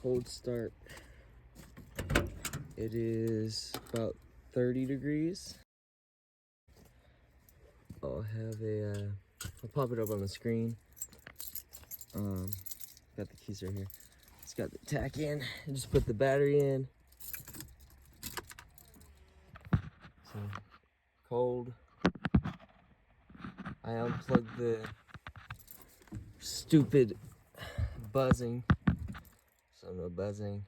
cold start. It is about 30 degrees. I'll pop it up on the screen. Got the keys right here. It's got the tack in. I just put the battery in. So cold. I unplugged the stupid buzzing. So no buzzing.